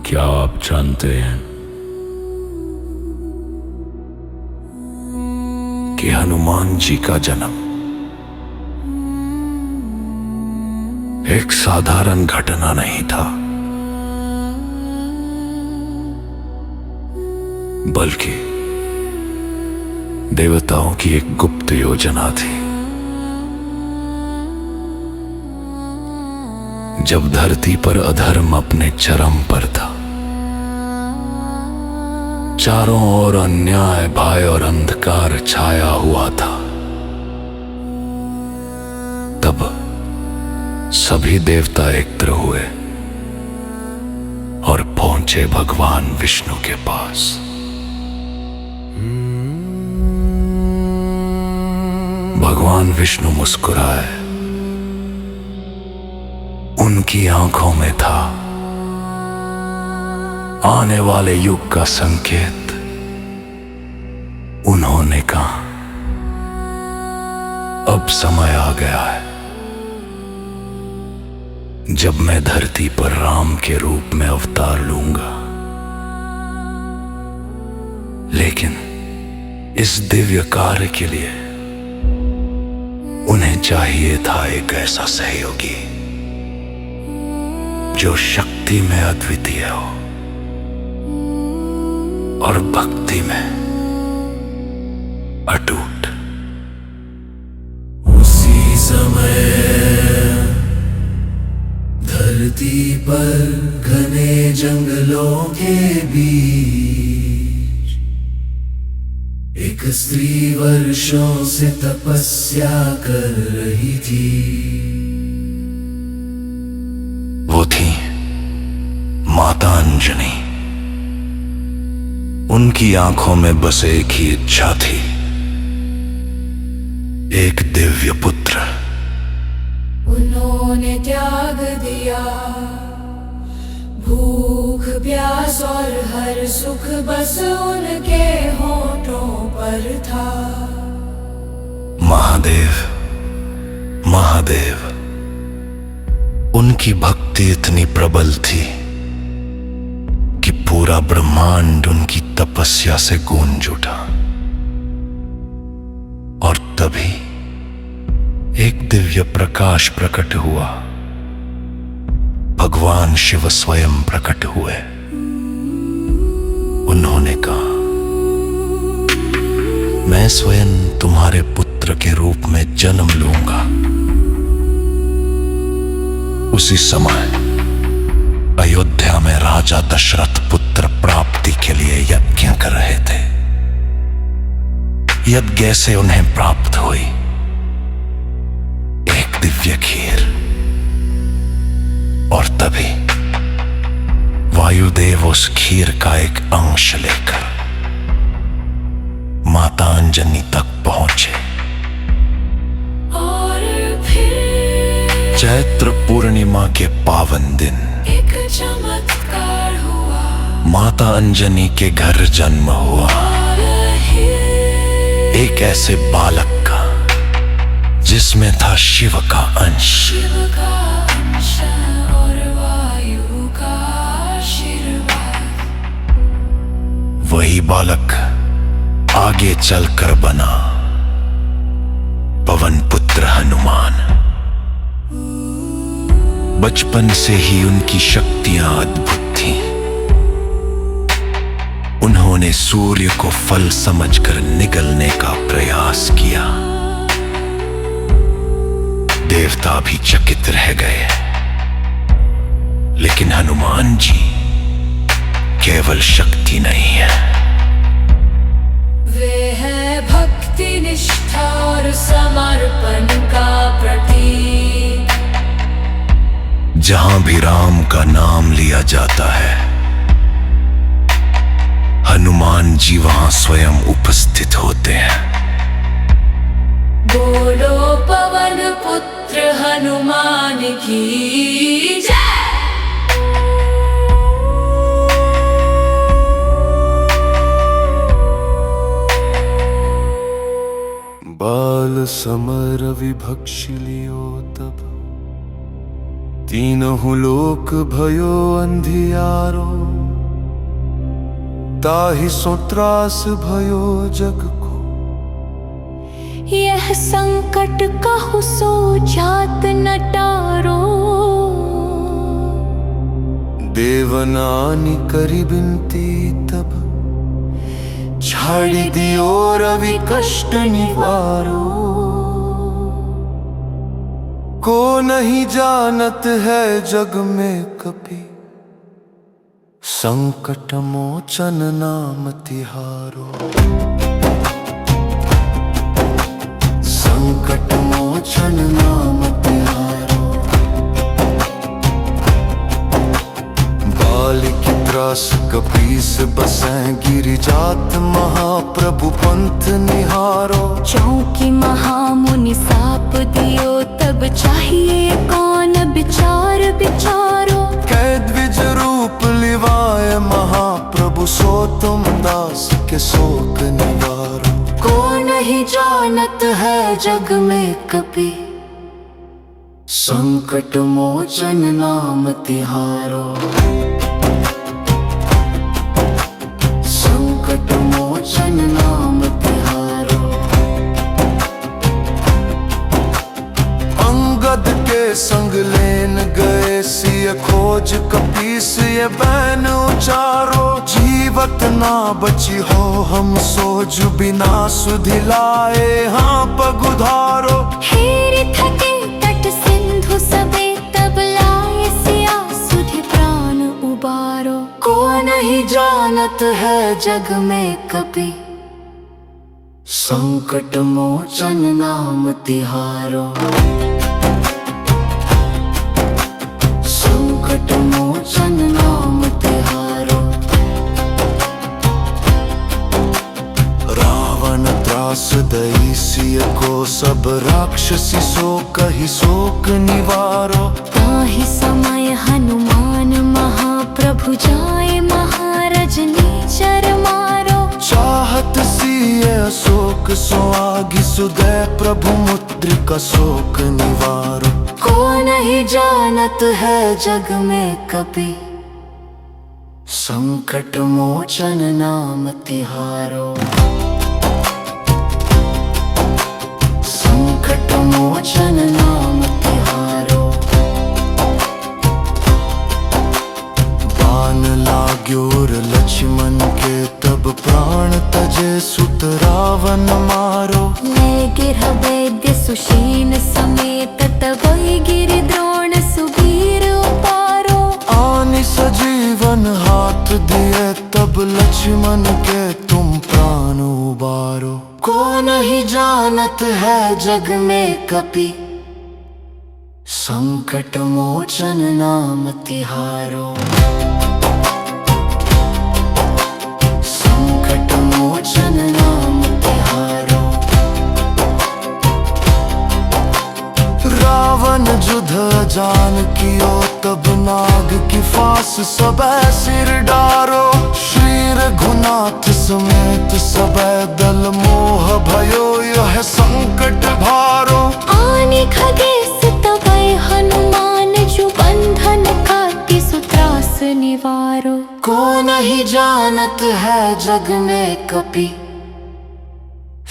क्या आप जानते हैं कि हनुमान जी का जन्म एक साधारण घटना नहीं था, बल्कि देवताओं की एक गुप्त योजना थी। जब धरती पर अधर्म अपने चरम पर था, चारों ओर अन्याय, भय और अंधकार छाया हुआ था, तब सभी देवता एकत्र हुए और पहुंचे भगवान विष्णु के पास। भगवान विष्णु मुस्कुराए। उनकी आंखों में था आने वाले युग का संकेत। उन्होंने कहा, अब समय आ गया है जब मैं धरती पर राम के रूप में अवतार लूंगा। लेकिन इस दिव्य कार्य के लिए उन्हें चाहिए था एक ऐसा सहयोगी जो शक्ति में अद्वितीय हो और भक्ति में अटूट। उसी समय धरती पर घने जंगलों के बीच एक स्त्री वर्षों से तपस्या कर रही थी। वो थी माता अंजनी। उनकी आंखों में बस एक ही इच्छा थी, एक दिव्य पुत्र। उन्होंने त्याग दिया भूख प्यास और हर सुख, बस उनके होठों पर था। महादेव, महादेव। उनकी भक्ति इतनी प्रबल थी कि पूरा ब्रह्मांड उनकी तपस्या से गूंज उठा। और तभी एक दिव्य प्रकाश प्रकट हुआ। भगवान शिव स्वयं प्रकट हुए। उन्होंने कहा, मैं स्वयं तुम्हारे पुत्र के रूप में जन्म लूंगा। उसी समय अयोध्या में राजा दशरथ पुत्र प्राप्ति के लिए यज्ञ कर रहे थे। यज्ञ से उन्हें प्राप्त हुई एक दिव्य खीर। और तभी वायुदेव उस खीर का एक अंश लेकर माता अंजनी तक पहुंचे। और फिर चैत्र पूर्णिमा के पावन दिन एक चमत्कार हुआ। माता अंजनी के घर जन्म हुआ, एक ऐसे बालक का जिसमें था शिव का अंश। शिव का अंश और वायु का आशीर्वाद। वही बालक आगे चलकर बना पवन पुत्र हनुमान। बचपन से ही उनकी शक्तियां अद्भुत थीं। उन्होंने सूर्य को फल समझकर निगलने का प्रयास किया। देवता भी चकित रह गए। लेकिन हनुमान जी केवल शक्ति नहीं है, वे है भक्ति, निष्ठा और समर्पण का प्रतीक। जहां भी राम का नाम लिया जाता है, हनुमान जी वहां स्वयं उपस्थित होते हैं। बोलो पवन पुत्र हनुमान की जय। बाल समर विभक्षिलियो तब तीनहु लोक भयो अंधियारो। ताहि सो त्रास भयो जग को। यह संकट कहु सो जात न टारो। देवनानी करी बिनती तब छाड़ी दियो रवि कष्ट निवारो। को नहीं जानत है जग में कपि संकट मोचन नाम तिहारो। संकट मोचन नाम तिहारो। बाल की त्रास कपीस बसें गिरिजात महाप्रभु पंथ निहारो। चौकी महामुनि साप दियो तब चाहिए कौन विचार विचारो। कैद द्विज रूप लिवाए महाप्रभु सो तुम दास के शोक निवारो। को नहीं जानत है जग में कपि संकट मोचन नाम तिहारो। संकट मोचन नाम तिहारो। अंगद के संग लेन गए सिय खोज कपीस ये बैन उचारो। जीवत ना बची हो हम सोज बिना सुधिलाए हाँ पगुधारो। हेरि थके तट सिंधु सबे तब लाए सिया सुधि प्राण उबारो। को नहीं जानत है जग में कपि संकट मोचन नाम तिहारो। संकट मोचन नाम तिहारो। रावण त्रास दई सिय को सब राक्षसी सो कही शोक निवारो। ताहि समय हनुमान महाप्रभु जाए महाराज नीचर मारो। चाहत सिय अशोक सो आगि सुदय प्रभु मुद्रिका शोक निवारो। को नहीं जानत है जग में कपि संकट मोचन नाम तिहारो। संकट मोचन नाम तिहारो। बाण लाग्यो लक्ष्मण के तब प्राण तजे सुत रावण मारो। ले गिर वैद्य सुशीन समेत तब गिर द्रोण सुबीर उपारो। आनि सजीवन हाथ दिए तब लक्ष्मण के तुम प्राण उबारो। को नहीं जानत है जग में कपि संकट मोचन नाम तिहारो। संकट मोचन नाम तिहारो। रावण युद्ध जान कियो तब नाग की फांस सबे सिर डारो। श्री रघुनाथ समेत सबे दल मोह भयो यह संकट भारो। आनि खगेश तबै हनुमान जु बंधन काटि सुत्रास निवारो। को नहीं जानत है जग में कपि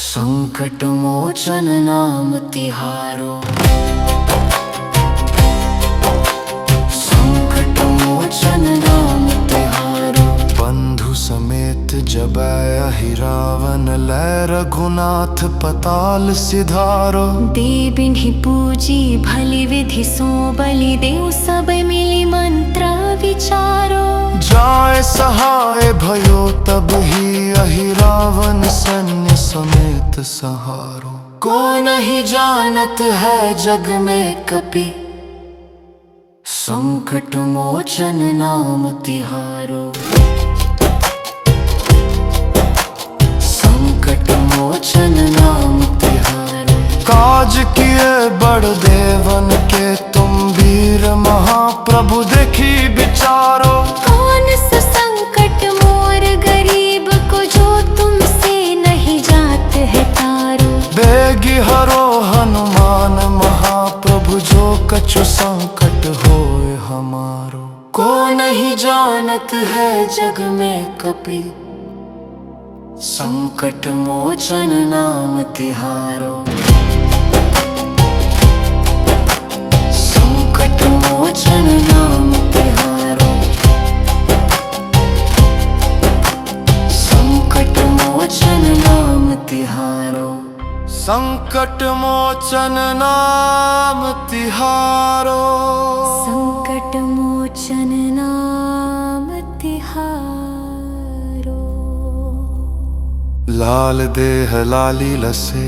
संकट मोचन नाम तिहारो। संकट मोचन नाम तिहारो। बंधु समेत जब आहि रावण लय रघुनाथ पताल सिधारो। देबिन्हि पूजी भली विधि सो बलि देव सब मिली मंत्र विचारो। जाय सहाय भयो तब ही अहि रावण सैन्य समेत सहारो। को नहीं जानत है जग में कपि संकट मोचन नाम तिहारो। संकट मोचन नाम तिहारो। काज किए बड़ देवन के तुम वीर महाप्रभु देखी विचारो। कौन सा संकट मोर गरीब को जो तुमसे नहीं जात है तारो। बेगी हरो हनुमान महाप्रभु जो कछु संकट होए हमारो। को नहीं जानत है जग में कपि संकट मोचन नाम तिहारो, संकट मोचन नाम तिहारो, संकट मोचन नाम तिहारो, संकट मोचन नाम तिहारो, संकट मोचन नाम तिहारो। लाल देह लाली लसे,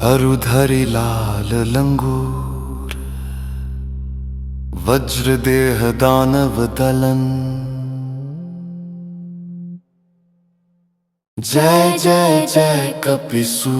अरुधरि लाल लंगूर, वज्र देह दानव दलन। जय जय जय कपिसूर।